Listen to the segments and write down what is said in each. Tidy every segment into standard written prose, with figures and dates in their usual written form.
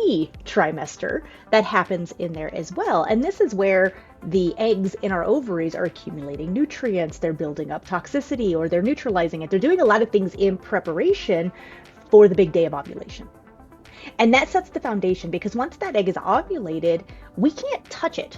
pre-trimester that happens in there as well. And this is where the eggs in our ovaries are accumulating nutrients, they're building up toxicity, or they're neutralizing it. They're doing a lot of things in preparation for the big day of ovulation. And that sets the foundation, because once that egg is ovulated, we can't touch it.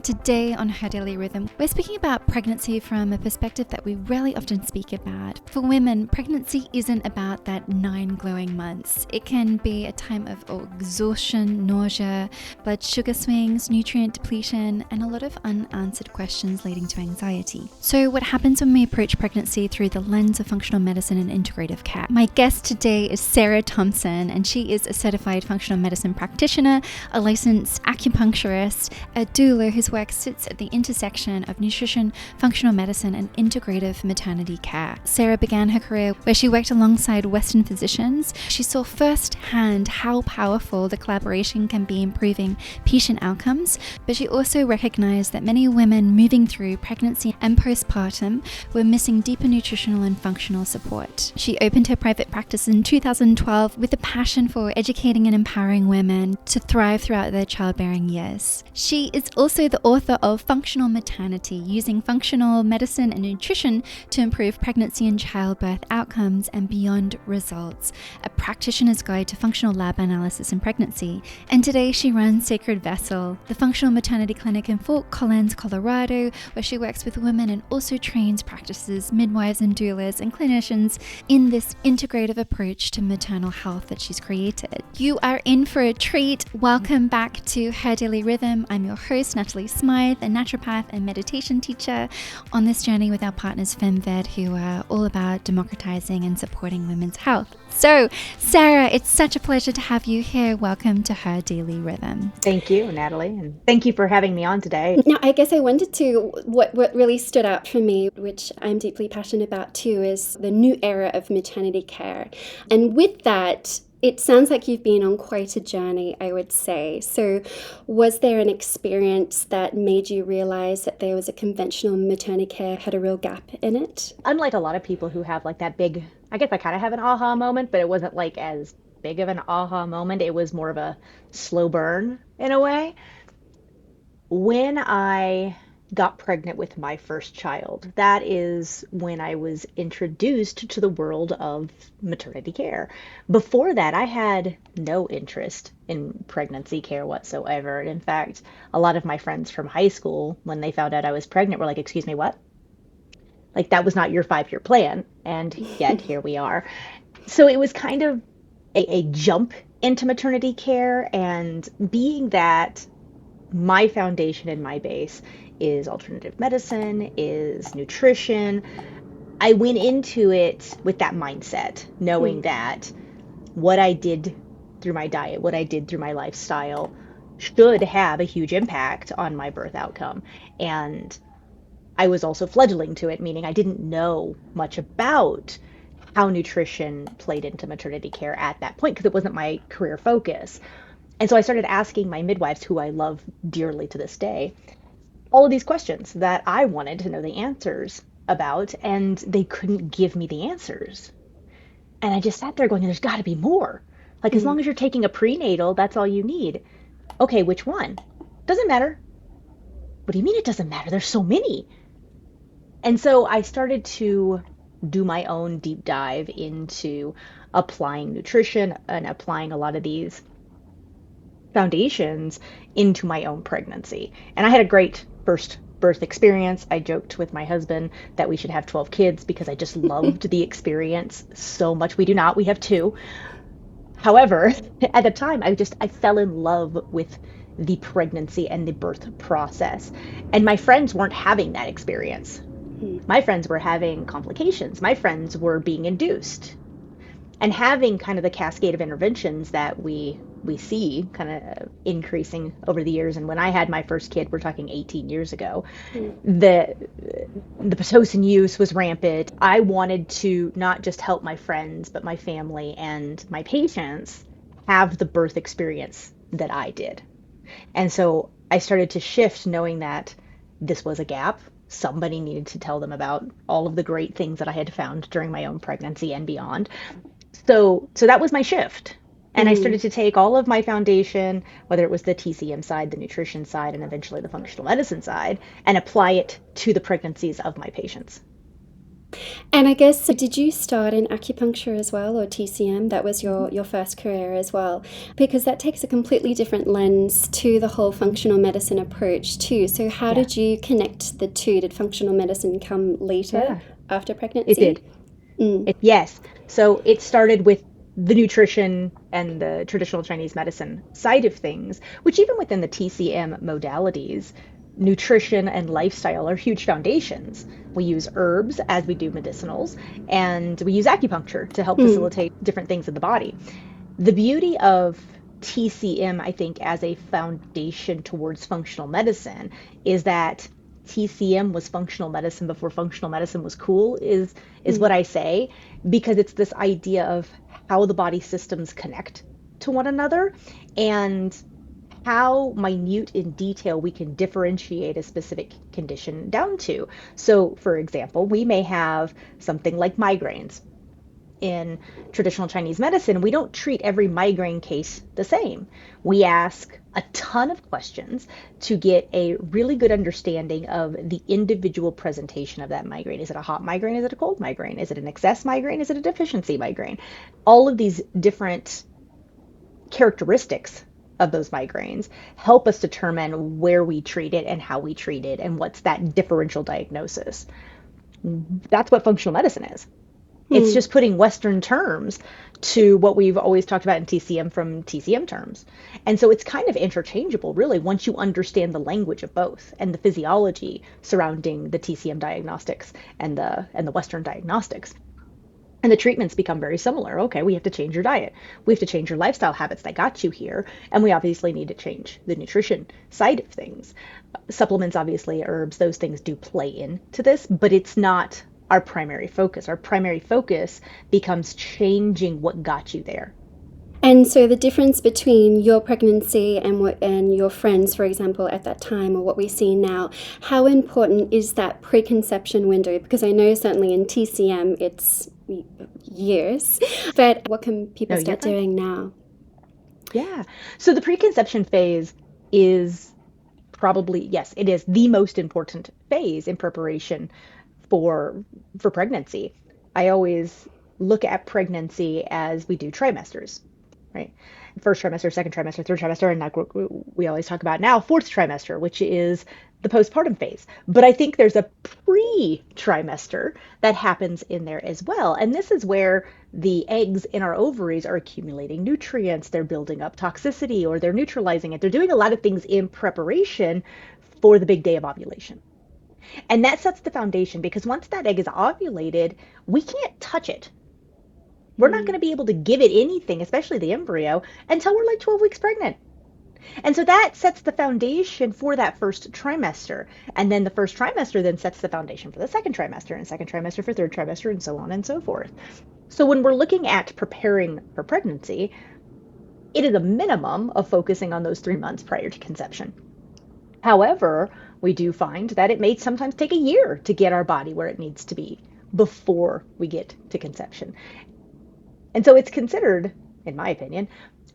Today on Her Daily Rhythm, we're speaking about pregnancy from a perspective that we rarely often speak about. For women, pregnancy isn't about that 9 glowing months. It can be a time of exhaustion, nausea, blood sugar swings, nutrient depletion, and a lot of unanswered questions leading to anxiety. So what happens when we approach pregnancy through the lens of functional medicine and integrative care? My guest today is Sarah Thompson, and she is a certified functional medicine practitioner, a licensed acupuncturist, a doula whose work sits at the intersection of nutrition, functional medicine, and integrative maternity care. Sarah began her career where she worked alongside Western physicians. She saw firsthand how powerful the collaboration can be improving patient outcomes, but she also recognized that many women moving through pregnancy and postpartum were missing deeper nutritional and functional support. She opened her private practice in 2012 with a passion for educating and empowering women to thrive throughout their childbearing years. She is also the author of Functional Maternity, using functional medicine and nutrition to improve pregnancy and childbirth outcomes and beyond results, a practitioner's guide to functional lab analysis in pregnancy. And today she runs Sacred Vessel, the functional maternity clinic in Fort Collins, Colorado, where she works with women and also trains practitioners, midwives and doulas and clinicians in this integrative approach to maternal health that she's created. You are in for a treat. Welcome back to Her Daily Rhythm. I'm your host, Natalie Smythe, a naturopath and meditation teacher, on this journey with our partners FemVed, who are all about democratizing and supporting women's health. So, Sarah, it's such a pleasure to have you here. Welcome to Her Daily Rhythm. Thank you, Natalie, and thank you for having me on today. Now, I guess I wanted to, what really stood out for me, which I'm deeply passionate about too, is the new era of maternity care. And with that, it sounds like you've been on quite a journey, I would say. So was there an experience that made you realize that there was a conventional maternity care had a real gap in it? Unlike a lot of people who have like that big, I guess I kind of have an aha moment, but it wasn't like as big of an aha moment. It was more of a slow burn in a way. When I got pregnant with my first child, that is when I was introduced to the world of maternity care. Before that, I had no interest in pregnancy care whatsoever. And in fact, a lot of my friends from high school, when they found out I was pregnant, were like, "Excuse me, what? Like, that was not your 5-year plan." And yet here we are. So it was kind of a jump into maternity care, and being that my foundation and my base is alternative medicine, is nutrition, I went into it with that mindset, knowing that what I did through my diet, what I did through my lifestyle should have a huge impact on my birth outcome. And I was also fledgling to it, meaning I didn't know much about how nutrition played into maternity care at that point, because it wasn't my career focus. And so I started asking my midwives, who I love dearly to this day, all of these questions that I wanted to know the answers about, and they couldn't give me the answers. And I just sat there going, there's got to be more. Like, as long as you're taking a prenatal, that's all you need. Okay, which one? Doesn't matter. What do you mean it doesn't matter? There's so many. And so I started to do my own deep dive into applying nutrition and applying a lot of these foundations into my own pregnancy. And I had a great first birth experience. I joked with my husband that we should have 12 kids because I just loved the experience so much. We do not, we have 2. However, at the time, I fell in love with the pregnancy and the birth process. And my friends weren't having that experience. My friends were having complications. My friends were being induced. And having kind of the cascade of interventions that we see kind of increasing over the years. And when I had my first kid, we're talking 18 years ago, the Pitocin use was rampant. I wanted to not just help my friends, but my family and my patients have the birth experience that I did. And so I started to shift, knowing that this was a gap. Somebody needed to tell them about all of the great things that I had found during my own pregnancy and beyond. So that was my shift. And I started to take all of my foundation, whether it was the TCM side, the nutrition side, and eventually the functional medicine side, and apply it to the pregnancies of my patients. And I guess, did you start in acupuncture as well, or TCM? That was your first career as well? Because that takes a completely different lens to the whole functional medicine approach too. So how Yeah. did you connect the two? Did functional medicine come later Yeah, after it pregnancy? did. Mm. Yes. So it started with the nutrition and the traditional Chinese medicine side of things, which even within the TCM modalities, nutrition and lifestyle are huge foundations. We use herbs as we do medicinals, and we use acupuncture to help Mm. facilitate different things in the body. The beauty of TCM, I think, as a foundation towards functional medicine is that TCM was functional medicine before functional medicine was cool, is Mm. what I say, because it's this idea of how the body systems connect to one another and how minute in detail we can differentiate a specific condition down to. So, for example, we may have something like migraines in traditional Chinese medicine. We don't treat every migraine case the same. We ask a ton of questions to get a really good understanding of the individual presentation of that migraine. Is it a hot migraine? Is it a cold migraine? Is it an excess migraine? Is it a deficiency migraine? All of these different characteristics of those migraines help us determine where we treat it and how we treat it and what's that differential diagnosis. That's what functional medicine is. It's Mm. just putting Western terms to what we've always talked about in TCM from TCM terms. And so it's kind of interchangeable, really, once you understand the language of both and the physiology surrounding the TCM diagnostics and the Western diagnostics. And the treatments become very similar. Okay, we have to change your diet. We have to change your lifestyle habits that got you here. And we obviously need to change the nutrition side of things. Supplements, obviously, herbs, those things do play into this, but it's not our primary focus. Our primary focus becomes changing what got you there. And so the difference between your pregnancy and your friends, for example, at that time, or what we see now, how important is that preconception window? Because I know certainly in TCM it's years, but what can people No, you're start fine. doing now? Yeah. So the preconception phase is probably, yes, it is the most important phase in preparation for for pregnancy. I always look at pregnancy as we do trimesters, right? First trimester, second trimester, third trimester, and like we always talk about now, fourth trimester, which is the postpartum phase. But I think there's a pre-trimester that happens in there as well. And this is where the eggs in our ovaries are accumulating nutrients, they're building up toxicity, or they're neutralizing it. They're doing a lot of things in preparation for the big day of ovulation. And that sets the foundation because once that egg is ovulated, we can't touch it. We're not going Mm. to be able to give it anything, especially the embryo, until we're like 12 weeks pregnant. And so that sets the foundation for that first trimester. And then the first trimester then sets the foundation for the second trimester and second trimester for third trimester and so on and so forth. So when we're looking at preparing for pregnancy, it is a minimum of focusing on those 3 months prior to conception. However, we do find that it may sometimes take a year to get our body where it needs to be before we get to conception. And so it's considered, in my opinion,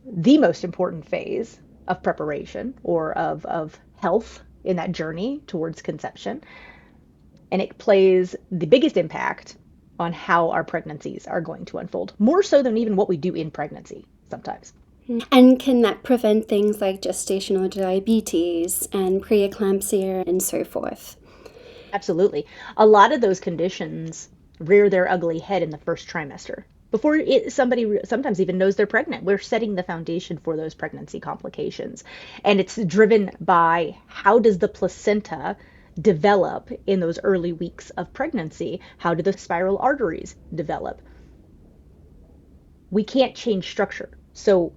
the most important phase of preparation or of health in that journey towards conception. And it plays the biggest impact on how our pregnancies are going to unfold, more so than even what we do in pregnancy sometimes. And can that prevent things like gestational diabetes and preeclampsia and so forth? Absolutely. A lot of those conditions rear their ugly head in the first trimester. Before somebody sometimes even knows they're pregnant, we're setting the foundation for those pregnancy complications. And it's driven by how does the placenta develop in those early weeks of pregnancy? How do the spiral arteries develop? We can't change structure. So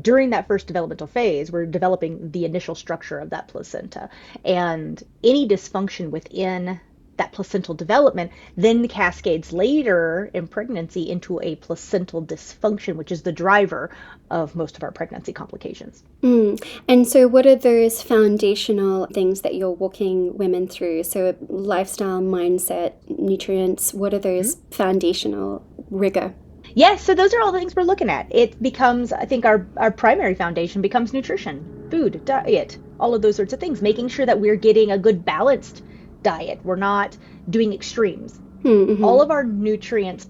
during that first developmental phase, we're developing the initial structure of that placenta. And any dysfunction within that placental development then cascades later in pregnancy into a placental dysfunction, which is the driver of most of our pregnancy complications. Mm. And so, what are those foundational things that you're walking women through? So, lifestyle, mindset, nutrients, what are those foundational rigor? Yes, so those are all the things we're looking at. It becomes, I think, our primary foundation becomes nutrition, food, diet, all of those sorts of things, making sure that we're getting a good balanced diet. We're not doing extremes. All Mm-hmm. of our nutrients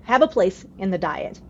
have a place in the diet.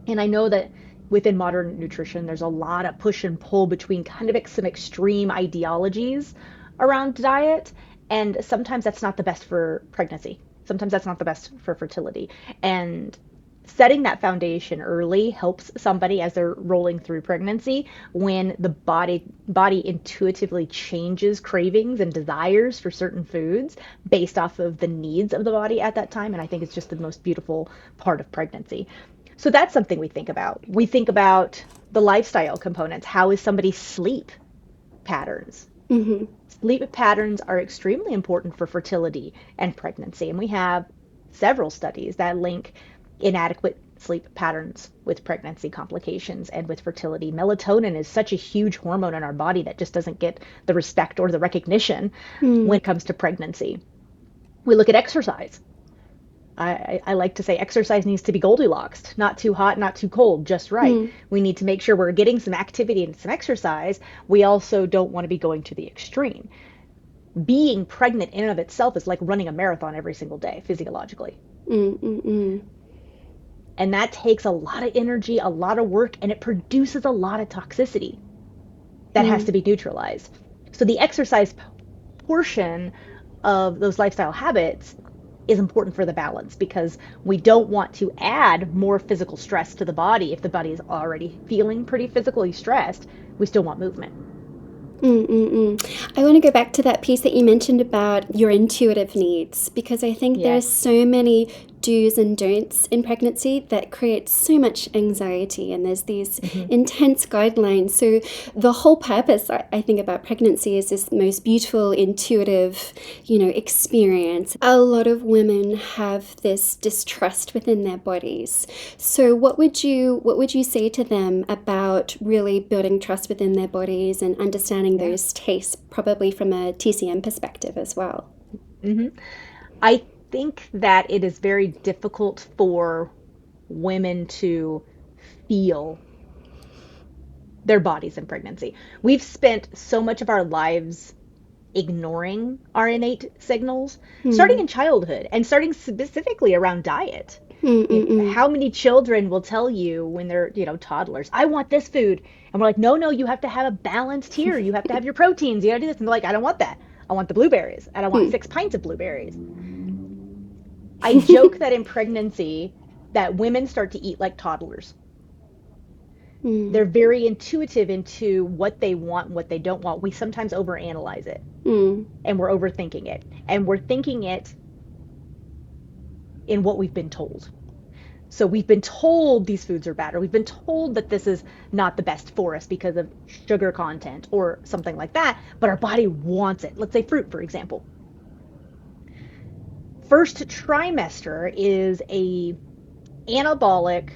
And I know that within modern nutrition, there's a lot of push and pull between kind of some extreme ideologies around diet. And sometimes that's not the best for pregnancy. Sometimes that's not the best for fertility. And setting that foundation early helps somebody as they're rolling through pregnancy when the body intuitively changes cravings and desires for certain foods based off of the needs of the body at that time. And I think it's just the most beautiful part of pregnancy. So that's something we think about. We think about the lifestyle components. How is somebody's sleep patterns? Mm-hmm. Sleep patterns are extremely important for fertility and pregnancy. And we have several studies that link inadequate sleep patterns with pregnancy complications and with fertility. Melatonin is such a huge hormone in our body that just doesn't get the respect or the recognition when Mm. it comes to pregnancy. We look at exercise. I like to say exercise needs to be Goldilocks, not too hot, not too cold, just right. Mm. We need to make sure we're getting some activity and some exercise. We also don't want to be going to the extreme. Being pregnant in and of itself is like running a marathon every single day physiologically. Mm. Mm. Mm. And that takes a lot of energy, a lot of work, and it produces a lot of toxicity that has Mm. to be neutralized. So the exercise portion of those lifestyle habits is important for the balance because we don't want to add more physical stress to the body. If the body is already feeling pretty physically stressed, we still want movement. Mm, mm, mm. I want to go back to that piece that you mentioned about your intuitive needs because I think there's Yes. so many do's and don'ts in pregnancy that create so much anxiety and there's these Hmm. intense guidelines. So the whole purpose I think about pregnancy is this most beautiful intuitive, experience. A lot of women have this distrust within their bodies. So what would you say to them about really building trust within their bodies and understanding Yeah. those tastes, probably from a TCM perspective as well? Hmm. I think that it is very difficult for women to feel their bodies in pregnancy. We've spent so much of our lives ignoring our innate signals, starting Hmm. in childhood and starting specifically around diet. Mm, mm, mm. How many children will tell you when they're, toddlers, I want this food. And we're like, no, no, you have to have a balanced here. You have to have your proteins. You gotta do this. And they're like, I don't want that. I want the blueberries and I want Hmm. 6 pints of blueberries. I joke that in pregnancy that women start to eat like toddlers. Mm, They're very intuitive into what they want and what they don't want. We sometimes overanalyze it mm, and we're overthinking it. And we're thinking it in what we've been told. So we've been told these foods are bad, or we've been told that this is not the best for us because of sugar content or something like that, but our body wants it. Let's say fruit, for example. First trimester is a anabolic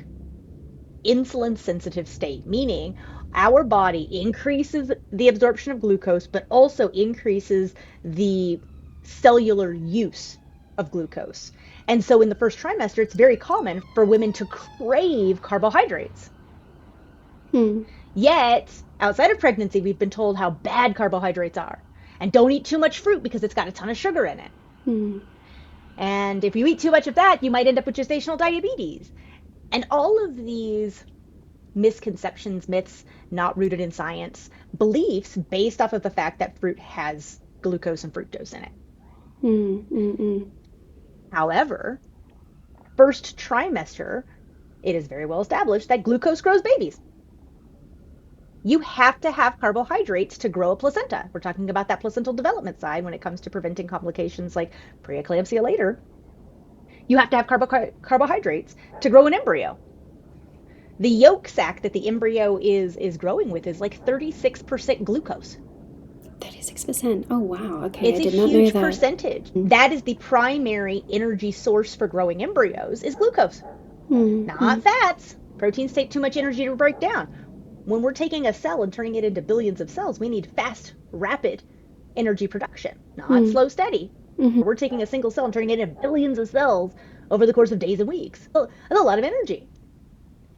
insulin sensitive state, meaning our body increases the absorption of glucose, but also increases the cellular use of glucose. And so in the first trimester, it's very common for women to crave carbohydrates. mm, Yet, outside of pregnancy, we've been told how bad carbohydrates are. And don't eat too much fruit because it's got a ton of sugar in it. mm, And if you eat too much of that, you might end up with gestational diabetes. And all of these misconceptions, myths, not rooted in science, beliefs based off of the fact that fruit has glucose and fructose in it. mm, mm, mm. However, first trimester, it is very well established that glucose grows babies. You have to have carbohydrates to grow a placenta. We're talking about that placental development side when it comes to preventing complications like preeclampsia later. You have to have carbohydrates to grow an embryo. The yolk sac that the embryo is growing with is like 36% glucose. 36%. Oh, wow. Okay, I It's a did not know huge that. percentage. Mm, That is the primary energy source for growing embryos is glucose, mm, not mm, fats. Proteins take too much energy to break down. When we're taking a cell and turning it into billions of cells, we need fast, rapid energy production, not mm, slow, steady. mhm, We're taking a single cell and turning it into billions of cells. over the course of days and weeks. That's a lot of energy.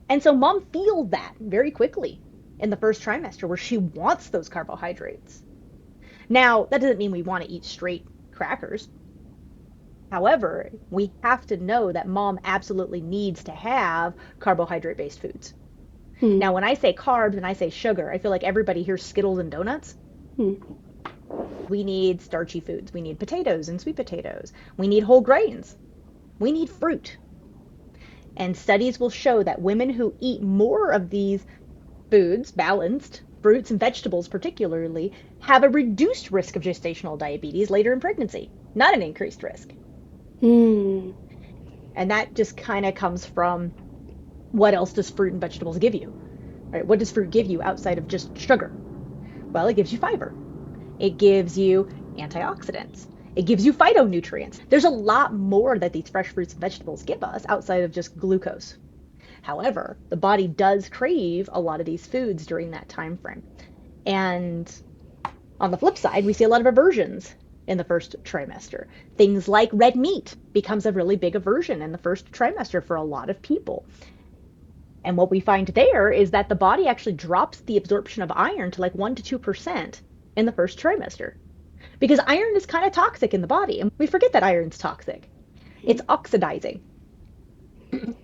And so mom feels that very quickly in the first trimester where she wants those carbohydrates. Now, that doesn't mean we want to eat straight crackers. However, we have to know that mom absolutely needs to have carbohydrate-based foods. Hmm. Now, when I say carbs and I say sugar, I feel like everybody hears Skittles and donuts. Hmm. We need starchy foods. We need potatoes and sweet potatoes. We need whole grains. We need fruit. And studies will show that women who eat more of these foods, balanced, fruits and vegetables particularly, have a reduced risk of gestational diabetes later in pregnancy, not an increased risk. Hmm. And that just kind of comes from what else does fruit and vegetables give you? Right? What does fruit give you outside of just sugar? Well, it gives you fiber. It gives you antioxidants. It gives you phytonutrients. There's a lot more that these fresh fruits and vegetables give us outside of just glucose. However, the body does crave a lot of these foods during that time frame. And on the flip side, we see a lot of aversions in the first trimester. Things like red meat becomes a really big aversion in the first trimester for a lot of people. And what we find there is that the body actually drops the absorption of iron to like 1 to 2% in the first trimester. Because iron is kind of toxic in the body, and we forget that iron's toxic. It's oxidizing.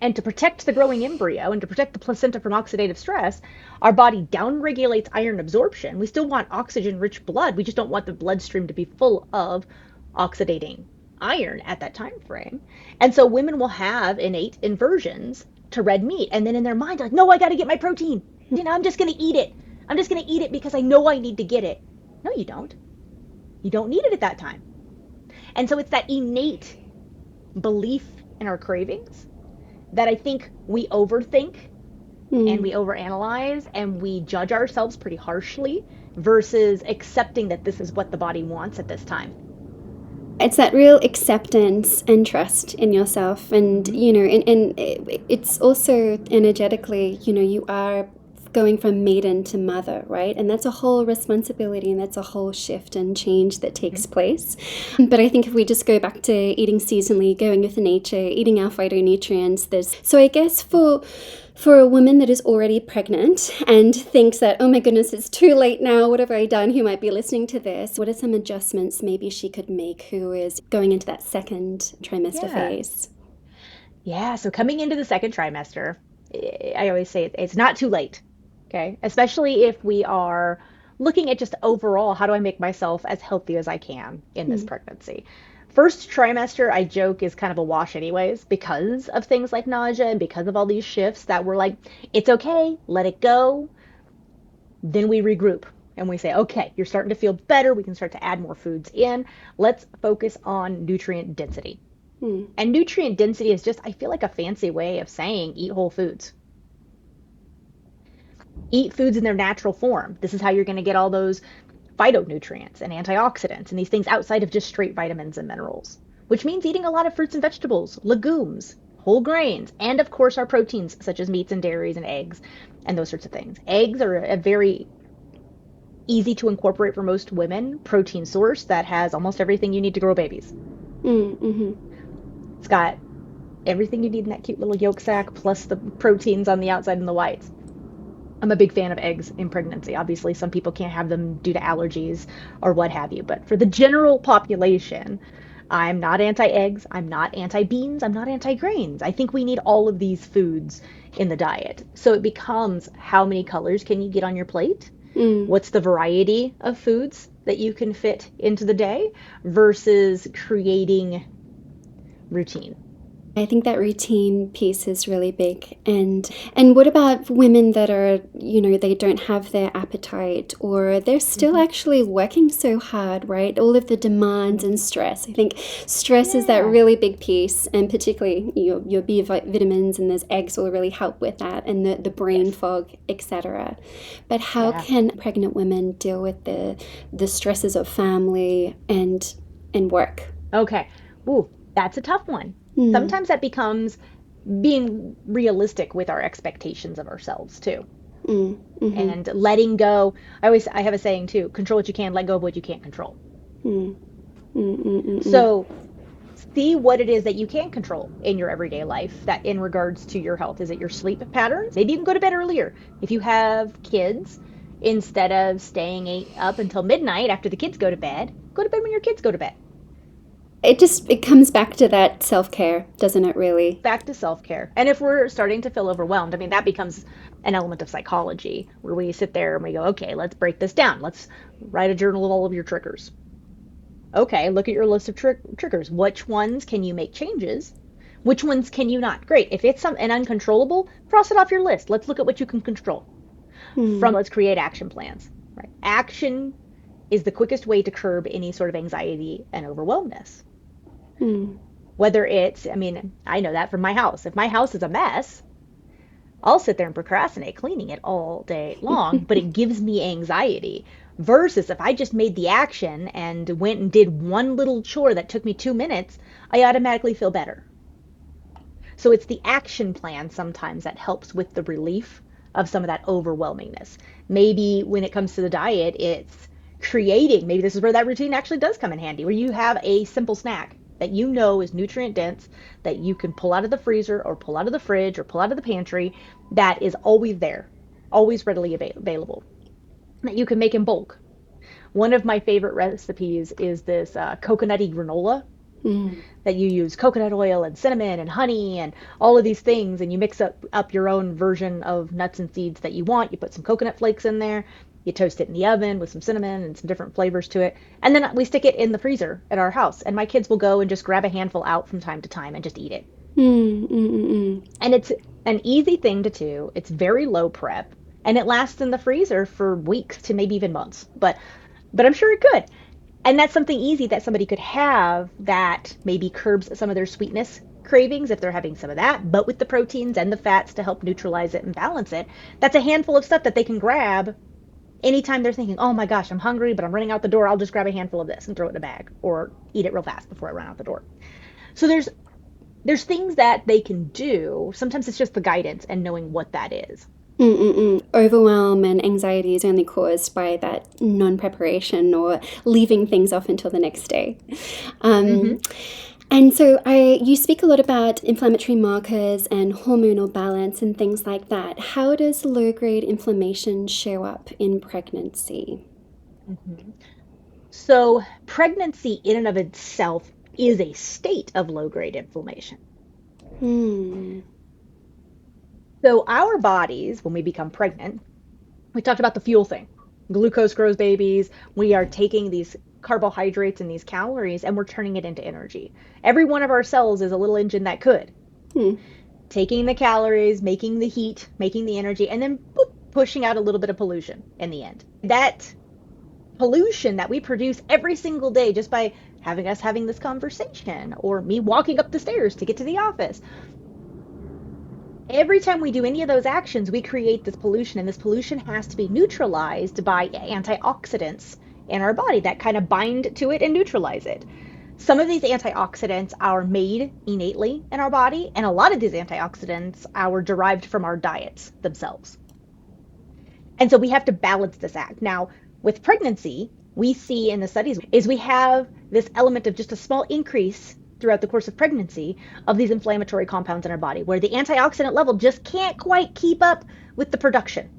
And to protect the growing embryo and to protect the placenta from oxidative stress, our body downregulates iron absorption. We still want oxygen-rich blood. We just don't want the bloodstream to be full of oxidating iron at that time frame. And so women will have innate inversions to red meat. And then in their mind, like, no, I got to get my protein. I'm just going to eat it. I'm just going to eat it because I know I need to get it. No, you don't. You don't need it at that time. And so it's that innate belief in our cravings that I think we overthink and we overanalyze and we judge ourselves pretty harshly versus accepting that this is what the body wants at this time. It's that real acceptance and trust in yourself. And, and it's also energetically, you are going from maiden to mother, right? And that's a whole responsibility and that's a whole shift and change that takes place. But I think if we just go back to eating seasonally, going with nature, eating our phytonutrients, so I guess for a woman that is already pregnant and thinks that, oh my goodness, it's too late now, what have I done, who might be listening to this, what are some adjustments maybe she could make who is going into that second trimester phase? Yeah, so coming into the second trimester, I always say it's not too late. Okay, especially if we are looking at just overall, how do I make myself as healthy as I can in this pregnancy? First trimester, I joke, is kind of a wash anyways because of things like nausea and because of all these shifts that we're like, it's okay, let it go. Then we regroup and we say, okay, you're starting to feel better. We can start to add more foods in. Let's focus on nutrient density. And nutrient density is just, I feel like, a fancy way of saying eat whole foods. Eat foods in their natural form. This is how you're going to get all those phytonutrients and antioxidants and these things outside of just straight vitamins and minerals, which means eating a lot of fruits and vegetables, legumes, whole grains, and of course our proteins such as meats and dairies and eggs and those sorts of things. Eggs are a very easy to incorporate for most women protein source that has almost everything you need to grow babies. It's got everything you need in that cute little yolk sac plus the proteins on the outside and the whites. I'm a big fan of eggs in pregnancy. Obviously, some people can't have them due to allergies or what have you. But for the general population, I'm not anti-eggs. I'm not anti-beans. I'm not anti-grains. I think we need all of these foods in the diet. So it becomes how many colors can you get on your plate? What's the variety of foods that you can fit into the day versus creating routine? I think that routine piece is really big. And what about women that are, they don't have their appetite or they're still actually working so hard, right? All of the demands and stress. I think stress is that really big piece, and particularly your B vitamins and those eggs will really help with that, and the brain fog, etc. But how can pregnant women deal with the stresses of family and work? Okay. Ooh, that's a tough one. Sometimes that becomes being realistic with our expectations of ourselves too. And letting go. I have a saying too, control what you can, let go of what you can't control. So See what it is that you can control in your everyday life that in regards to your health. Is it your sleep patterns? Maybe you can go to bed earlier. If you have kids, instead of staying up until midnight after the kids go to bed when your kids go to bed. It comes back to that self-care, doesn't it really? Back to self-care. And if we're starting to feel overwhelmed, I mean, that becomes an element of psychology where we sit there and we go, okay, let's break this down. Let's write a journal of all of your triggers. Okay, look at your list of triggers. Which ones can you make changes? Which ones can you not? Great. If it's an uncontrollable, cross it off your list. Let's look at what you can control. Let's create action plans. Right? Action is the quickest way to curb any sort of anxiety and overwhelmness. Whether it's, I mean, I know that from my house. If my house is a mess, I'll sit there and procrastinate cleaning it all day long, but it gives me anxiety. Versus if I just made the action and went and did one little chore that took me 2 minutes, I automatically feel better. So it's the action plan sometimes that helps with the relief of some of that overwhelmingness. Maybe when it comes to the diet, it's creating, maybe this is where that routine actually does come in handy, where you have a simple snack that you know is nutrient dense, that you can pull out of the freezer or pull out of the fridge or pull out of the pantry, that is always there, always readily available, that you can make in bulk. One of my favorite recipes is this coconutty granola that you use coconut oil and cinnamon and honey and all of these things, and you mix up your own version of nuts and seeds that you want. You put some coconut flakes in there, you toast it in the oven with some cinnamon and some different flavors to it, and then we stick it in the freezer at our house, and my kids will go and just grab a handful out from time to time and just eat it. And it's an easy thing to do. It's very low prep, and it lasts in the freezer for weeks to maybe even months, but I'm sure it could. And that's something easy that somebody could have that maybe curbs some of their sweetness cravings if they're having some of that, but with the proteins and the fats to help neutralize it and balance it. That's a handful of stuff that they can grab anytime they're thinking, oh my gosh, I'm hungry, but I'm running out the door. I'll just grab a handful of this and throw it in a bag or eat it real fast before I run out the door. So there's things that they can do. Sometimes it's just the guidance and knowing what that is. Overwhelm and anxiety is only caused by that non-preparation or leaving things off until the next day. And so you speak a lot about inflammatory markers and hormonal balance and things like that. How does low-grade inflammation show up in pregnancy? So pregnancy in and of itself is a state of low-grade inflammation. So our bodies, when we become pregnant, we talked about the fuel thing. Glucose grows babies. We are taking these carbohydrates and these calories and we're turning it into energy. Every one of our cells is a little engine that could. Taking the calories, making the heat, making the energy, and then boop, pushing out a little bit of pollution in the end. That pollution that we produce every single day just by having this conversation or me walking up the stairs to get to the office. Every time we do any of those actions, we create this pollution, and this pollution has to be neutralized by antioxidants in our body that kind of bind to it and neutralize it. Some of these antioxidants are made innately in our body, and a lot of these antioxidants are derived from our diets themselves. And so we have to balance this act. Now, with pregnancy, we see in the studies is we have this element of just a small increase throughout the course of pregnancy of these inflammatory compounds in our body, where the antioxidant level just can't quite keep up with the production.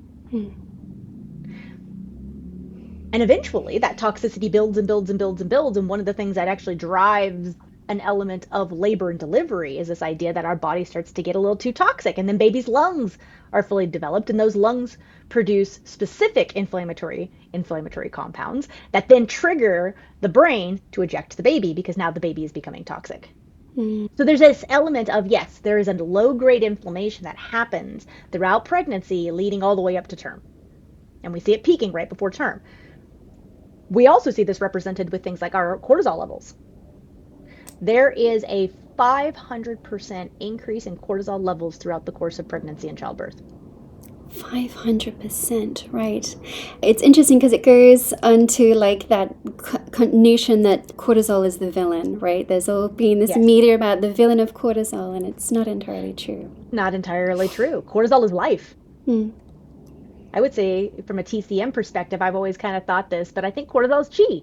And eventually that toxicity builds and builds and builds and builds. And one of the things that actually drives an element of labor and delivery is this idea that our body starts to get a little too toxic, and then baby's lungs are fully developed, and those lungs produce specific inflammatory compounds that then trigger the brain to eject the baby because now the baby is becoming toxic. So there's this element of, yes, there is a low-grade inflammation that happens throughout pregnancy leading all the way up to term. And we see it peaking right before term. We also see this represented with things like our cortisol levels. There is a 500% increase in cortisol levels throughout the course of pregnancy and childbirth. 500%, right. It's interesting because it goes onto like that notion that cortisol is the villain, right? There's all been this media about the villain of cortisol, and it's not entirely true. Not entirely true. Cortisol is life. I would say from a TCM perspective, I've always kind of thought this, but I think cortisol is chi.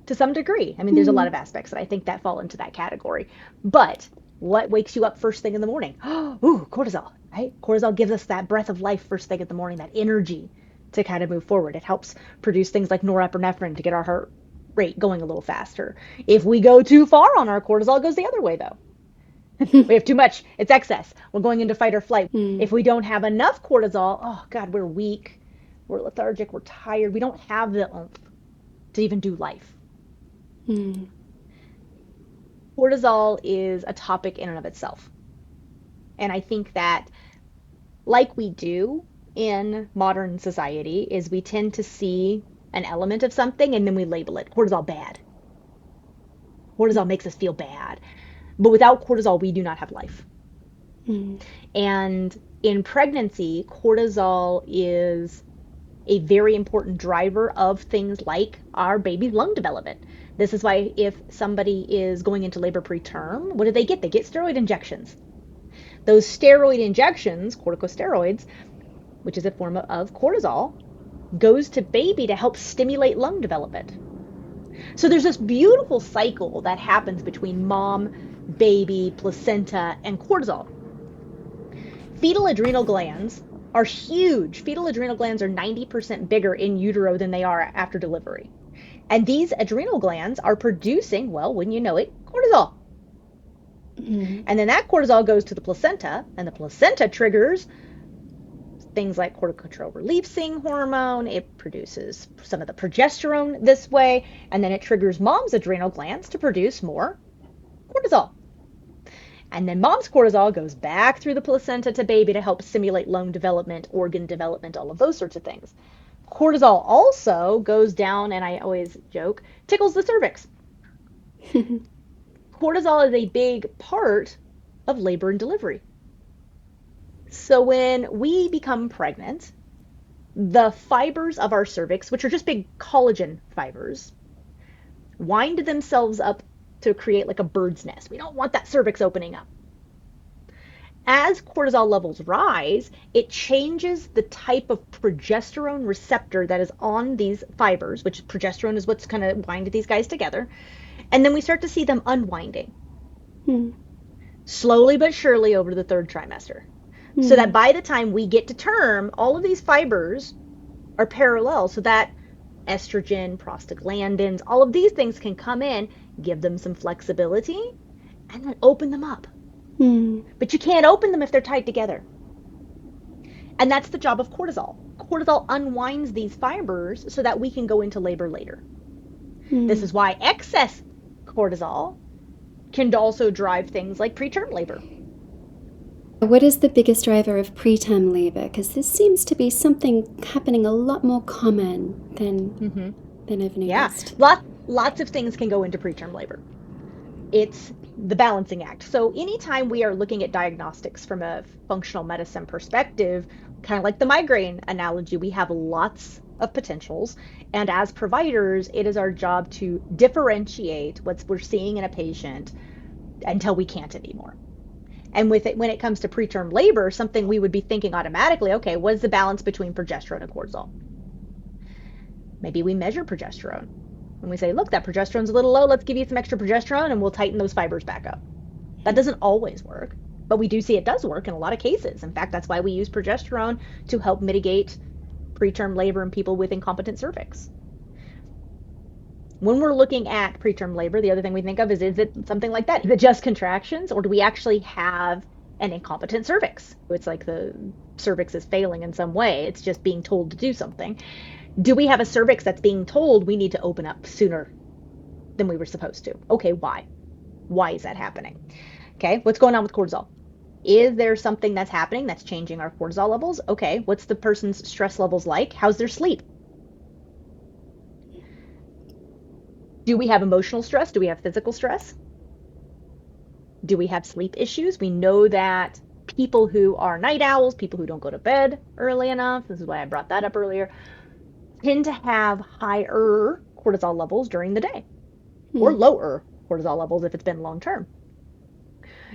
to some degree. I mean, there's a lot of aspects that I think that fall into that category. But what wakes you up first thing in the morning? Ooh, cortisol, right? Cortisol gives us that breath of life first thing in the morning, that energy to kind of move forward. It helps produce things like norepinephrine to get our heart rate going a little faster. If we go too far on our cortisol, it goes the other way though. We have too much, it's excess. We're going into fight or flight. If we don't have enough cortisol, oh God, we're weak, we're lethargic, we're tired. We don't have the oomph to even do life. Cortisol is a topic in and of itself. And I think that, like we do in modern society, is we tend to see an element of something and then we label it cortisol bad. Cortisol makes us feel bad. But without cortisol, we do not have life. And in pregnancy, cortisol is a very important driver of things like our baby's lung development. This is why if somebody is going into labor preterm, what do? They get steroid injections. Those steroid injections, corticosteroids, which is a form of cortisol, goes to baby to help stimulate lung development. So there's this beautiful cycle that happens between mom, baby, placenta, and cortisol. Fetal adrenal glands are huge. Fetal adrenal glands are 90% bigger in utero than they are after delivery. And these adrenal glands are producing, well, wouldn't you know it, cortisol. And then that cortisol goes to the placenta, and the placenta triggers things like corticotropic releasing hormone. It produces some of the progesterone this way, and then it triggers mom's adrenal glands to produce more cortisol. And then mom's cortisol goes back through the placenta to baby to help stimulate lung development, organ development, all of those sorts of things. Cortisol also goes down, and I always joke, tickles the cervix. Cortisol is a big part of labor and delivery. So when we become pregnant, the fibers of our cervix, which are just big collagen fibers, wind themselves up to create like a bird's nest. We don't want that cervix opening up. As cortisol levels rise, it changes the type of progesterone receptor that is on these fibers, which progesterone is what's kind of winding these guys together. And then we start to see them unwinding. Slowly but surely over the third trimester. So that by the time we get to term, all of these fibers are parallel so that estrogen, prostaglandins, all of these things can come in, give them some flexibility, and then open them up. But you can't open them if they're tied together. And that's the job of cortisol. Cortisol unwinds these fibers so that we can go into labor later. This is why excess cortisol can also drive things like preterm labor. What is the biggest driver of preterm labor? Because this seems to be something happening a lot more common than I've noticed. Yeah, lots of things can go into preterm labor. It's the balancing act. So anytime we are looking at diagnostics from a functional medicine perspective, kind of like the migraine analogy, we have lots of potentials. And as providers, it is our job to differentiate what we're seeing in a patient until we can't anymore. And with it, when it comes to preterm labor, something we would be thinking automatically, okay, what is the balance between progesterone and cortisol? Maybe we measure progesterone. And we say, look, that progesterone's a little low, let's give you some extra progesterone and we'll tighten those fibers back up. That doesn't always work, but we do see it does work in a lot of cases. In fact, that's why we use progesterone to help mitigate preterm labor in people with incompetent cervix. When we're looking at preterm labor, the other thing we think of is it something like that? Is it just contractions, or do we actually have an incompetent cervix? It's like the cervix is failing in some way. It's just being told to do something. Do we have a cervix that's being told we need to open up sooner than we were supposed to? Okay, why? Why is that happening? Okay, what's going on with cortisol? Is there something that's happening that's changing our cortisol levels? Okay, what's the person's stress levels like? How's their sleep? Do we have emotional stress? Do we have physical stress? Do we have sleep issues? We know that people who are night owls, people who don't go to bed early enough, this is why I brought that up earlier, tend to have higher cortisol levels during the day, or lower cortisol levels if it's been long term.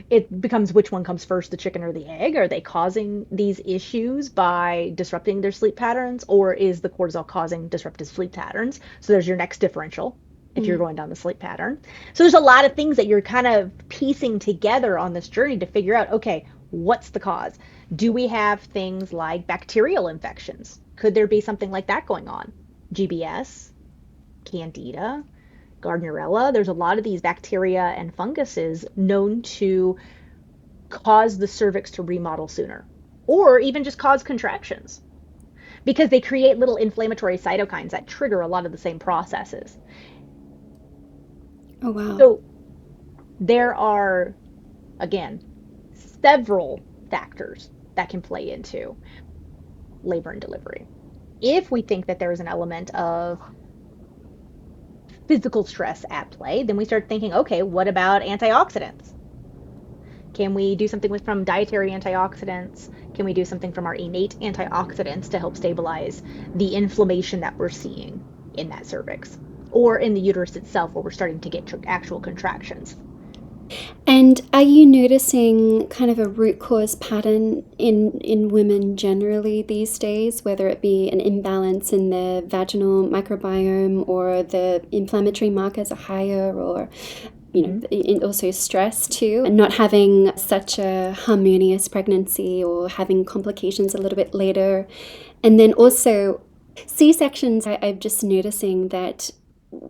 It becomes which one comes first, the chicken or the egg? Are they causing these issues by disrupting their sleep patterns, or is the cortisol causing disruptive sleep patterns? So there's your next differential. if you're going down the sleep pattern. So there's a lot of things that you're kind of piecing together on this journey to figure out, okay, what's the cause? Do we have things like bacterial infections? Could there be something like that going on? GBS, Candida, Gardnerella. There's a lot of these bacteria and funguses known to cause the cervix to remodel sooner, or even just cause contractions because they create little inflammatory cytokines that trigger a lot of the same processes. Oh, wow. So there are, again, several factors that can play into labor and delivery. If we think that there is an element of physical stress at play, then we start thinking, okay, what about antioxidants? Can we do something from dietary antioxidants? Can we do something from our innate antioxidants to help stabilize the inflammation that we're seeing in that cervix or in the uterus itself where we're starting to get actual contractions? And are you noticing kind of a root cause pattern in women generally these days, whether it be an imbalance in the vaginal microbiome or the inflammatory markers are higher, or also stress too, and not having such a harmonious pregnancy or having complications a little bit later? And then also C-sections, I'm just noticing that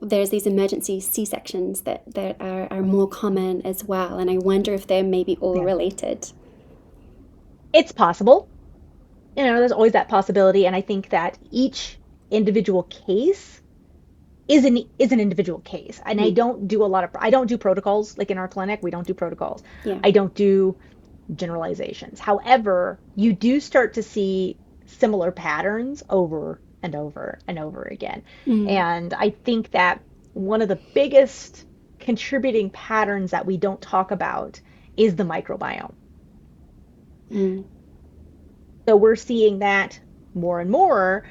there's these emergency C-sections that are more common as well. And I wonder if they're maybe all Yeah. related. It's possible. There's always that possibility. And I think that each individual case is an individual case. And I don't do protocols like in our clinic. We don't do protocols. Yeah. I don't do generalizations. However, you do start to see similar patterns over and over and over again. And I think that one of the biggest contributing patterns that we don't talk about is the microbiome. So we're seeing that more and more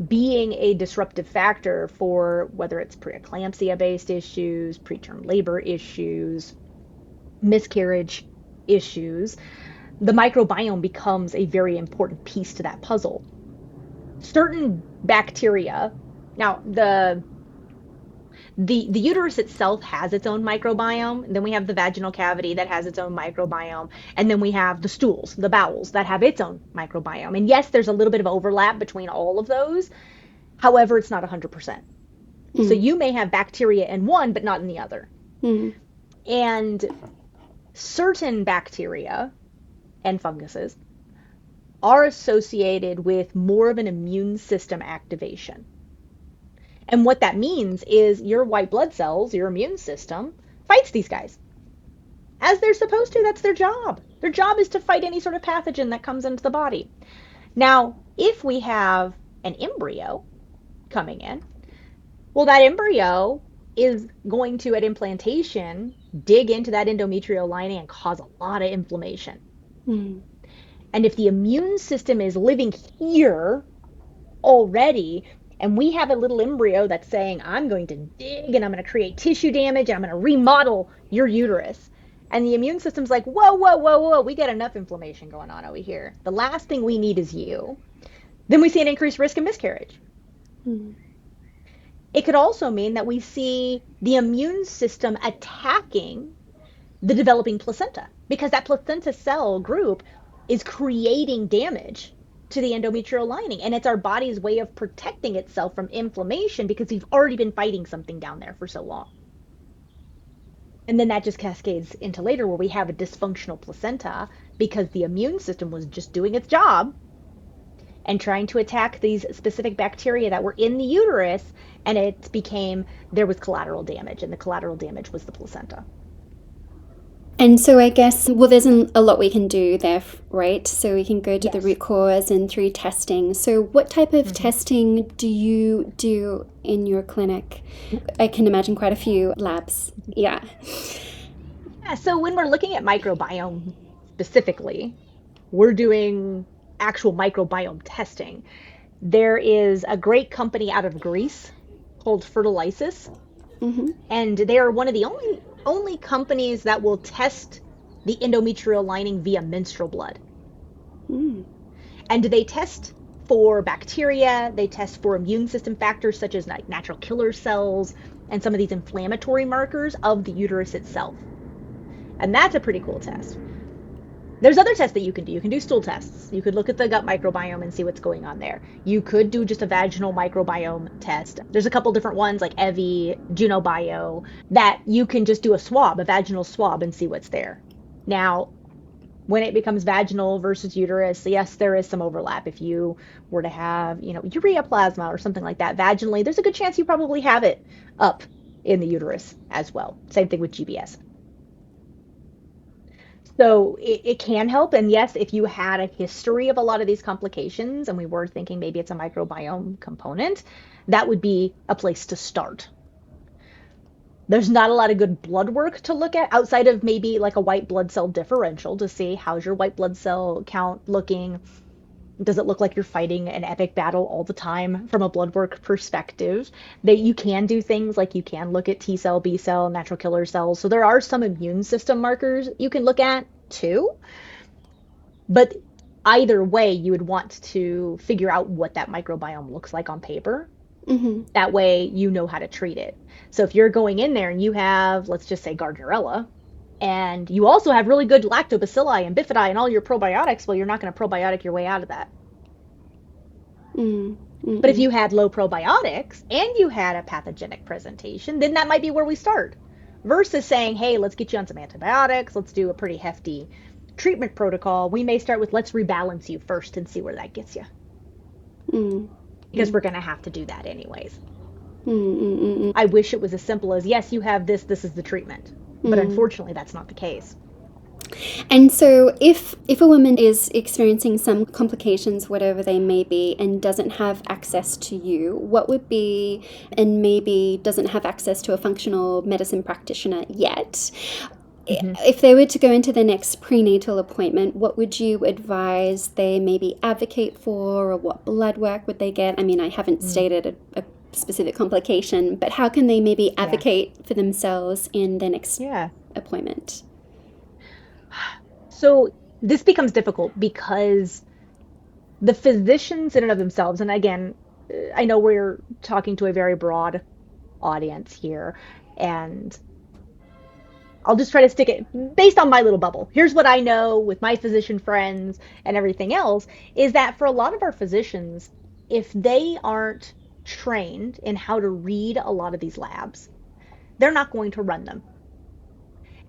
being a disruptive factor for whether it's preeclampsia based issues, preterm labor issues, miscarriage issues. The microbiome becomes a very important piece to that puzzle. Certain bacteria, now the uterus itself has its own microbiome, and then we have the vaginal cavity that has its own microbiome, and then we have the stools, the bowels, that have its own microbiome. And yes, there's a little bit of overlap between all of those. However, it's not 100%. So you may have bacteria in one but not in the other. And certain bacteria and funguses are associated with more of an immune system activation. And what that means is your white blood cells, your immune system, fights these guys. As they're supposed to, that's their job. Their job is to fight any sort of pathogen that comes into the body. Now, if we have an embryo coming in, well, that embryo is going to, at implantation, dig into that endometrial lining and cause a lot of inflammation. And if the immune system is living here already, and we have a little embryo that's saying, I'm going to dig and I'm going to create tissue damage and I'm going to remodel your uterus. And the immune system's like, whoa, whoa, whoa, whoa, we got enough inflammation going on over here. The last thing we need is you. Then we see an increased risk of miscarriage. It could also mean that we see the immune system attacking the developing placenta, because that placenta cell group is creating damage to the endometrial lining, and it's our body's way of protecting itself from inflammation because we've already been fighting something down there for so long. And then that just cascades into later where we have a dysfunctional placenta because the immune system was just doing its job and trying to attack these specific bacteria that were in the uterus, and there was collateral damage, and the collateral damage was the placenta. And so I guess, well, there's a lot we can do there, right? So we can go to the root cause and through testing. So what type of testing do you do in your clinic? I can imagine quite a few labs. Yeah, so when we're looking at microbiome specifically, we're doing actual microbiome testing. There is a great company out of Greece called Fertility, and they are one of the only companies that will test the endometrial lining via menstrual blood. And they test for bacteria, they test for immune system factors such as natural killer cells, and some of these inflammatory markers of the uterus itself. And that's a pretty cool test. There's other tests that you can do. You can do stool tests. You could look at the gut microbiome and see what's going on there. You could do just a vaginal microbiome test. There's a couple different ones like Evi, Junobio, that you can just do a swab, a vaginal swab, and see what's there. Now, when it becomes vaginal versus uterus, yes, there is some overlap. If you were to have, ureaplasma or something like that vaginally, there's a good chance you probably have it up in the uterus as well. Same thing with GBS. So it can help. And yes, if you had a history of a lot of these complications and we were thinking maybe it's a microbiome component, that would be a place to start. There's not a lot of good blood work to look at outside of maybe like a white blood cell differential to see how's your white blood cell count looking. Does it look like you're fighting an epic battle all the time from a blood work perspective? That you can do things like you can look at T cell, B cell, natural killer cells. So there are some immune system markers you can look at too. But either way, you would want to figure out what that microbiome looks like on paper. Mm-hmm. That way you know how to treat it. So if you're going in there and you have, let's just say, Gardnerella, and you also have really good lactobacilli and bifidi and all your probiotics, well, you're not going to probiotic your way out of that. Mm-hmm. But if you had low probiotics and you had a pathogenic presentation, then that might be where we start. Versus saying, hey, let's get you on some antibiotics, let's do a pretty hefty treatment protocol. We may start with let's rebalance you first and see where that gets you. Mm-hmm. Because we're going to have to do that anyways. Mm-hmm. I wish it was as simple as, yes, you have this is the treatment. But unfortunately, that's not the case. And so if a woman is experiencing some complications, whatever they may be, and doesn't have access to you, what would be, and maybe doesn't have access to a functional medicine practitioner yet, if they were to go into the next prenatal appointment, what would you advise they maybe advocate for, or what blood work would they get? I mean, I haven't stated a specific complication, but how can they maybe advocate for themselves in the next appointment? So this becomes difficult because the physicians in and of themselves, and again, I know we're talking to a very broad audience here, and I'll just try to stick it based on my little bubble. Here's what I know with my physician friends and everything else, is that for a lot of our physicians, if they aren't trained in how to read a lot of these labs, they're not going to run them.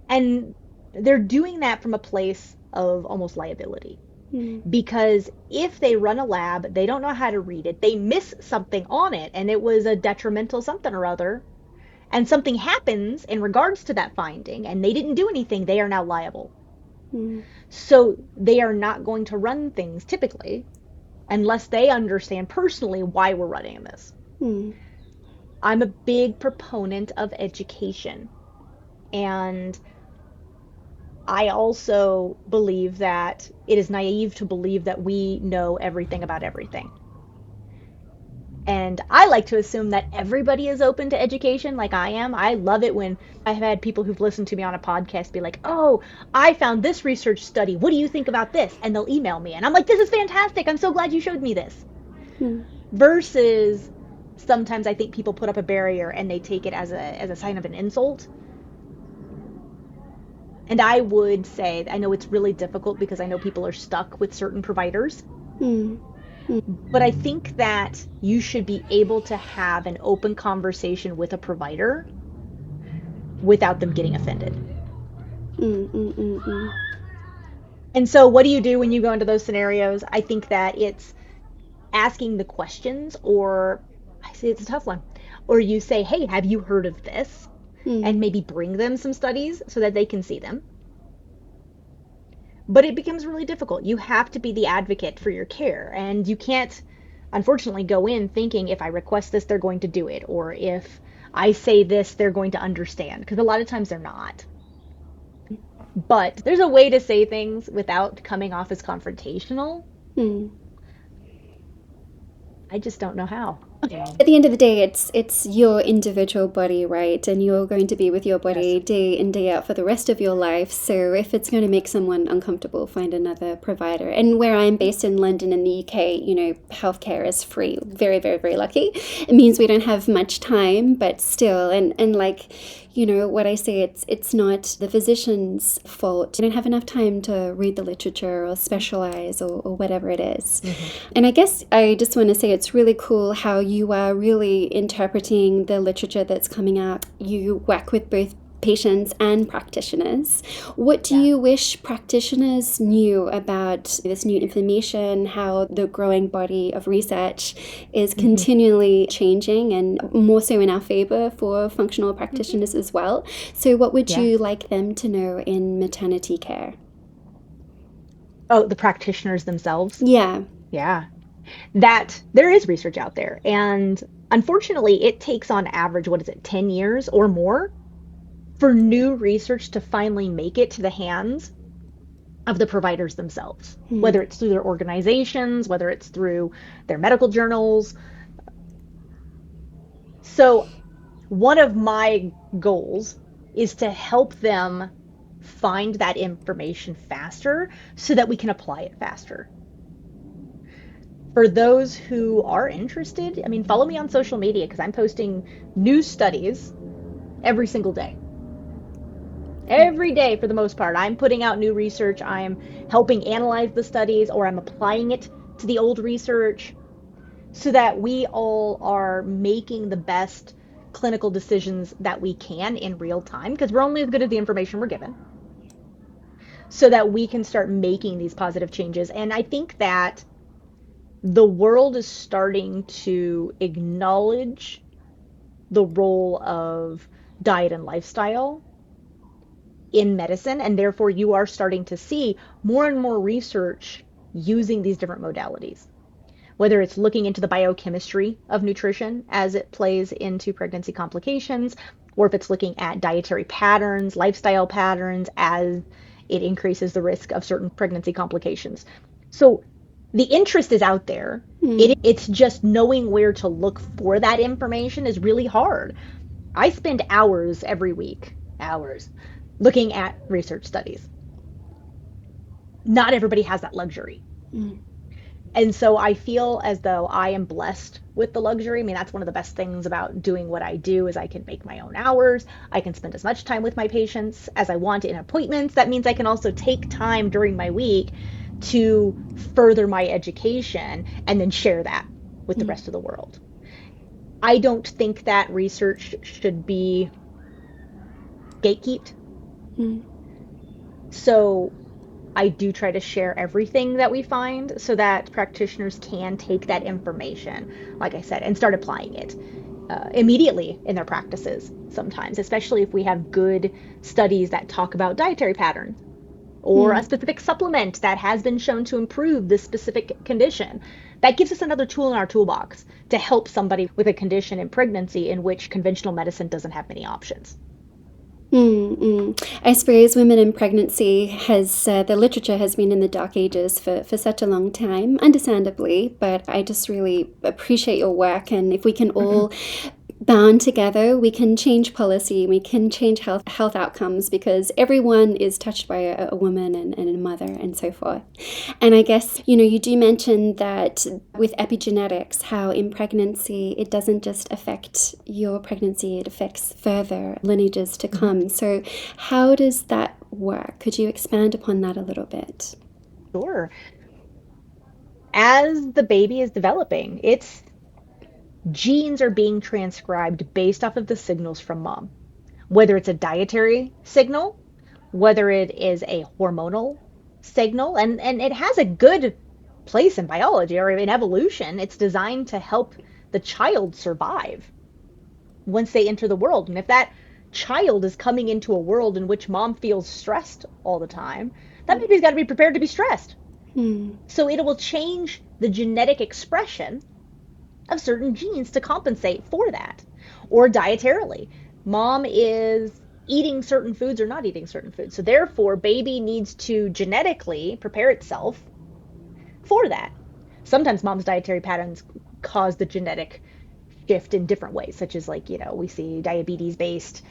And they're doing that from a place of almost liability. Because if they run a lab, they don't know how to read it, they miss something on it, and it was a detrimental something or other, and something happens in regards to that finding, and they didn't do anything, they are now liable. So they are not going to run things typically unless they understand personally why we're running this. I'm a big proponent of education. And I also believe that it is naive to believe that we know everything about everything. And I like to assume that everybody is open to education like I am. I love it when I've had people who've listened to me on a podcast be like, oh, I found this research study. What do you think about this? And they'll email me. And I'm like, this is fantastic. I'm so glad you showed me this. Versus sometimes I think people put up a barrier and they take it as a sign of an insult. And I would say, I know it's really difficult because I know people are stuck with certain providers. But I think that you should be able to have an open conversation with a provider without them getting offended. And so what do you do when you go into those scenarios? I think that it's asking the questions, or I say it's a tough one, or you say, hey, have you heard of this? And maybe bring them some studies so that they can see them. But it becomes really difficult. You have to be the advocate for your care, and you can't, unfortunately, go in thinking if I request this, they're going to do it, or if I say this, they're going to understand, because a lot of times they're not. But there's a way to say things without coming off as confrontational. I just don't know how. At the end of the day, it's your individual body, right? And you're going to be with your Yes. body day in, day out for the rest of your life. So if it's going to make someone uncomfortable, find another provider. And where I'm based in London in the UK, healthcare is free. Very, very, very lucky. It means we don't have much time, but still, and like, what I say, it's not the physician's fault. You don't have enough time to read the literature or specialize or whatever it is. Hmm. And I guess I just want to say it's really cool how you are really interpreting the literature that's coming out. You work with both patients and practitioners. What do Yeah. you wish practitioners knew about this new information, how the growing body of research is Hmm. continually changing and more so in our favor for functional Hmm. practitioners as well? So, what would Yeah. you like them to know in maternity care? Oh, the practitioners themselves. Yeah. Yeah. That there is research out there. And unfortunately, it takes on average, what is it, 10 years or more for new research to finally make it to the hands of the providers themselves, Hmm. whether it's through their organizations, whether it's through their medical journals. So, one of my goals is to help them find that information faster so that we can apply it faster. For those who are interested, I mean, follow me on social media because I'm posting new studies every single day. Every day, for the most part, I'm putting out new research. I'm helping analyze the studies or I'm applying it to the old research so that we all are making the best clinical decisions that we can in real time because we're only as good as the information we're given so that we can start making these positive changes. And I think that the world is starting to acknowledge the role of diet and lifestyle in medicine, and therefore you are starting to see more and more research using these different modalities, whether it's looking into the biochemistry of nutrition as it plays into pregnancy complications, or if it's looking at dietary patterns, lifestyle patterns as it increases the risk of certain pregnancy complications. So the interest is out there. Hmm. It's just knowing where to look for that information is really hard. I spend hours every week, hours, looking at research studies. Not everybody has that luxury. Hmm. And so I feel as though I am blessed with the luxury. I mean, that's one of the best things about doing what I do is I can make my own hours. I can spend as much time with my patients as I want in appointments. That means I can also take time during my week to further my education and then share that with the Hmm. rest of the world. I don't think that research should be gatekept. Hmm. So I do try to share everything that we find so that practitioners can take that information, like I said, and start applying it immediately in their practices sometimes, especially if we have good studies that talk about dietary patterns or a Hmm. specific supplement that has been shown to improve this specific condition. That gives us another tool in our toolbox to help somebody with a condition in pregnancy in which conventional medicine doesn't have many options. Mm. I suppose women in pregnancy has the literature has been in the dark ages for such a long time, understandably. But I just really appreciate your work, and if we can Mm-hmm. all bound together, we can change policy, we can change health outcomes because everyone is touched by a woman and a mother and so forth. And I guess, you do mention that with epigenetics, how in pregnancy it doesn't just affect your pregnancy, it affects further lineages to Mm-hmm. come. So, how does that work? Could you expand upon that a little bit? Sure. As the baby is developing, its genes are being transcribed based off of the signals from mom, whether it's a dietary signal, whether it is a hormonal signal, and it has a good place in biology or in evolution. It's designed to help the child survive once they enter the world. And if that child is coming into a world in which mom feels stressed all the time, that baby's got to be prepared to be stressed. Hmm. So it will change the genetic expression of certain genes to compensate for that. Or dietarily, mom is eating certain foods or not eating certain foods. So therefore, baby needs to genetically prepare itself for that. Sometimes mom's dietary patterns cause the genetic shift in different ways, such as like, we see diabetes based,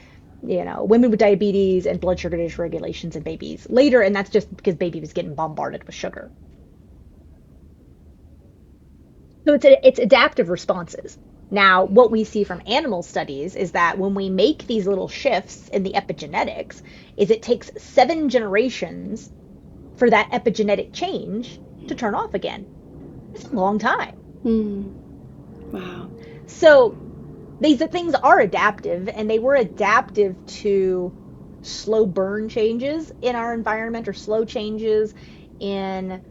women with diabetes and blood sugar dysregulations in babies later, and that's just because baby was getting bombarded with sugar. So it's adaptive responses. Now, what we see from animal studies is that when we make these little shifts in the epigenetics, is it takes 7 generations for that epigenetic change to turn off again. It's a long time. Mm. Wow. So these things are adaptive, and they were adaptive to slow burn changes in our environment or slow changes in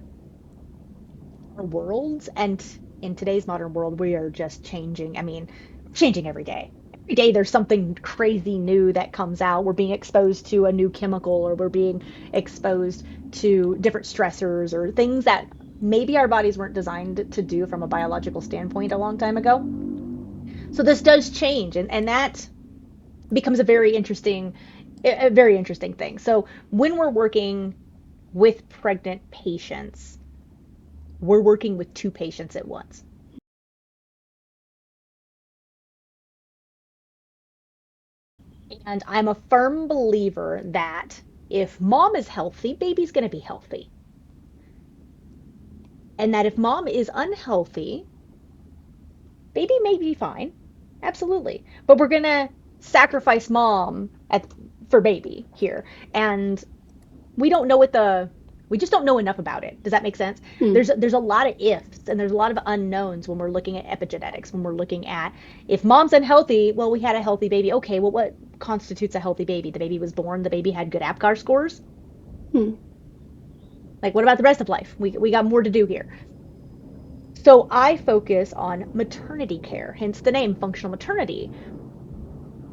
our worlds. And in today's modern world, we are just changing. I mean, changing every day. Every day there's something crazy new that comes out. We're being exposed to a new chemical, or we're being exposed to different stressors or things that maybe our bodies weren't designed to do from a biological standpoint a long time ago. So this does change, and that becomes a very interesting thing. So when we're working with pregnant patients, we're working with two patients at once. And I'm a firm believer that if mom is healthy, baby's going to be healthy. And that if mom is unhealthy, baby may be fine. Absolutely. But we're going to sacrifice mom for baby here. And we don't know what the we just don't know enough about it. Does that make sense? Mm. There's a lot of ifs and there's a lot of unknowns when we're looking at epigenetics, when we're looking at if mom's unhealthy, well, we had a healthy baby. Okay, well, what constitutes a healthy baby? The baby was born, the baby had good APGAR scores. Mm. Like, what about the rest of life? We got more to do here. So I focus on maternity care, hence the name functional maternity.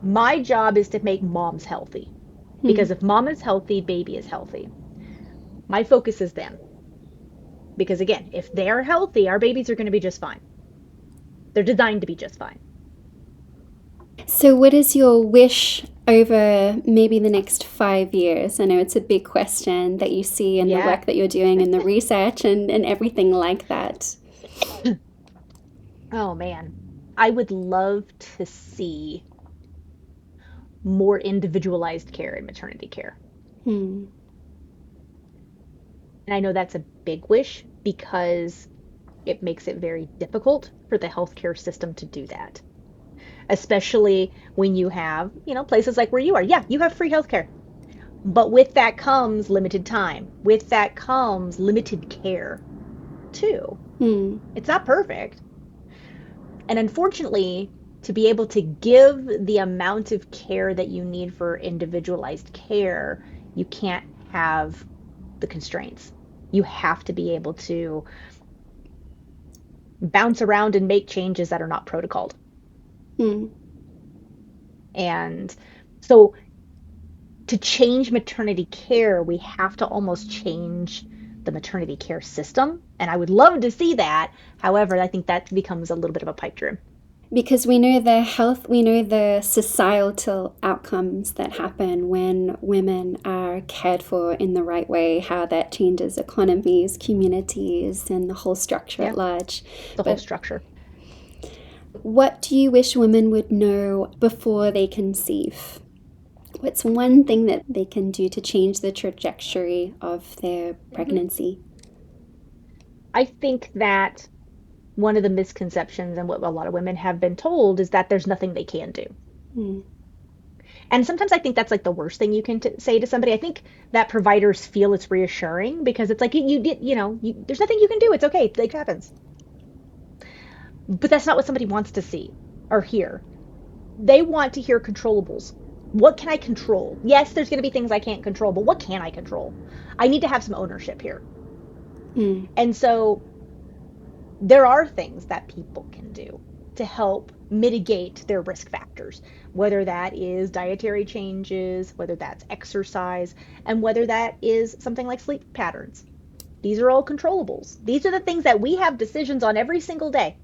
My job is to make moms healthy, Mm. because if mom is healthy, baby is healthy. My focus is them. Because again, if they're healthy, our babies are going to be just fine. They're designed to be just fine. So, what is your wish over maybe the next 5 years? I know it's a big question that you see in the Yeah. work that you're doing and the research and everything like that. Oh man. I would love to see more individualized care in maternity care. Hmm. And I know that's a big wish because it makes it very difficult for the healthcare system to do that. Especially when you have, places like where you are. Yeah, you have free healthcare. But with that comes limited time. With that comes limited care too. Hmm. It's not perfect. And unfortunately, to be able to give the amount of care that you need for individualized care, you can't have the constraints. You have to be able to bounce around and make changes that are not protocoled. Hmm. And so to change maternity care, we have to almost change the maternity care system. And I would love to see that. However, I think that becomes a little bit of a pipe dream. Because we know the societal outcomes that happen when women are cared for in the right way, how that changes economies, communities, and the whole structure Yeah, at large. the whole But structure. what do you wish women would know before they conceive? What's one thing that they can do to change the trajectory of their Mhm. pregnancy? I think that one of the misconceptions and what a lot of women have been told is that there's nothing they can do. Hmm. And sometimes I think that's like the worst thing you can say to somebody. I think that providers feel it's reassuring because it's like you did, there's nothing you can do. It's okay. It happens. But that's not what somebody wants to see or hear. They want to hear controllables. What can I control? Yes, there's going to be things I can't control, but what can I control? I need to have some ownership here. Hmm. And so there are things that people can do to help mitigate their risk factors, whether that is dietary changes, whether that's exercise, and whether that is something like sleep patterns. These are all controllables. These are the things that we have decisions on every single day.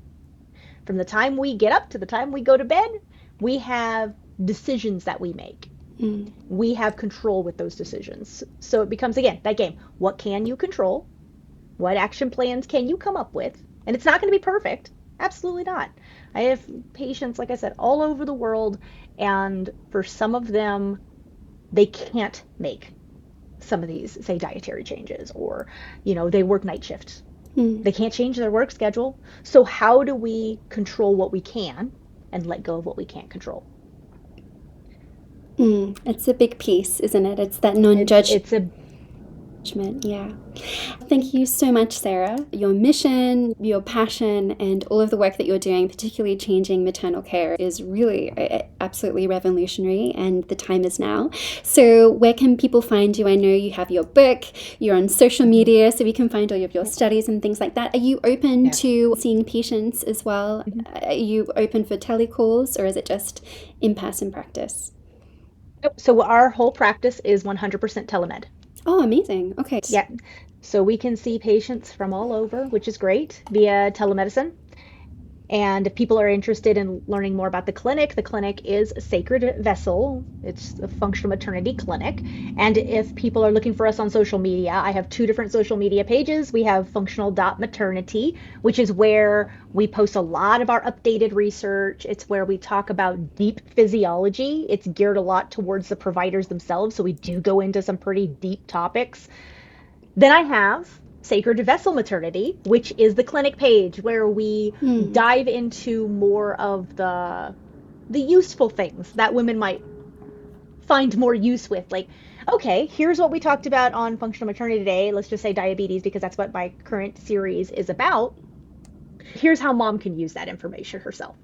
From the time we get up to the time we go to bed, we have decisions that we make. Hmm. We have control with those decisions. So it becomes, again, that game. What can you control? What action plans can you come up with? And it's not going to be perfect. Absolutely not. I have patients, like I said, all over the world, and for some of them, they can't make some of these, say, dietary changes, or, they work night shifts. Mm. They can't change their work schedule. So, how do we control what we can and let go of what we can't control? It's a big piece, isn't it? It's that It's a non-judgment. Yeah. Thank you so much, Sarah. Your mission, your passion, and all of the work that you're doing, particularly changing maternal care, is really absolutely revolutionary, and the time is now. So, where can people find you? I know you have your book, you're on social Mhm. media, so we can find all of your Yep. studies and things like that. Are you open Yeah. to seeing patients as well? Mhm. Are you open for telecalls, or is it just in person practice? Nope. So, our whole practice is 100% telemed. Oh, amazing. Okay. Yeah. So, we can see patients from all over, which is great, via telemedicine. And if people are interested in learning more about the clinic is Sacred Vessel. It's a functional maternity clinic. And if people are looking for us on social media, I have two different social media pages. We have functional.maternity, which is where we post a lot of our updated research. It's where we talk about deep physiology. It's geared a lot towards the providers themselves. So we do go into some pretty deep topics. Then I have Sacred Vessel Maternity, which is the clinic page where we Hmm. dive into more of the useful things that women might find more use with. Like, okay, here's what we talked about on functional maternity today. Let's just say diabetes because that's what my current series is about. Here's how mom can use that information herself.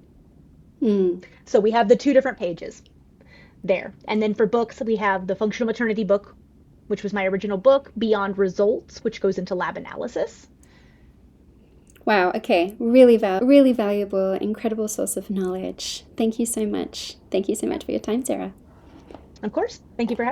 Hmm. So we have the two different pages there. And then for books, we have the functional maternity book, which was my original book, Beyond Results, which goes into lab analysis. Wow. Okay. Really valuable, incredible source of knowledge. Thank you so much. Thank you so Yeah, much for your time, Sarah. of course. Thank you for having me.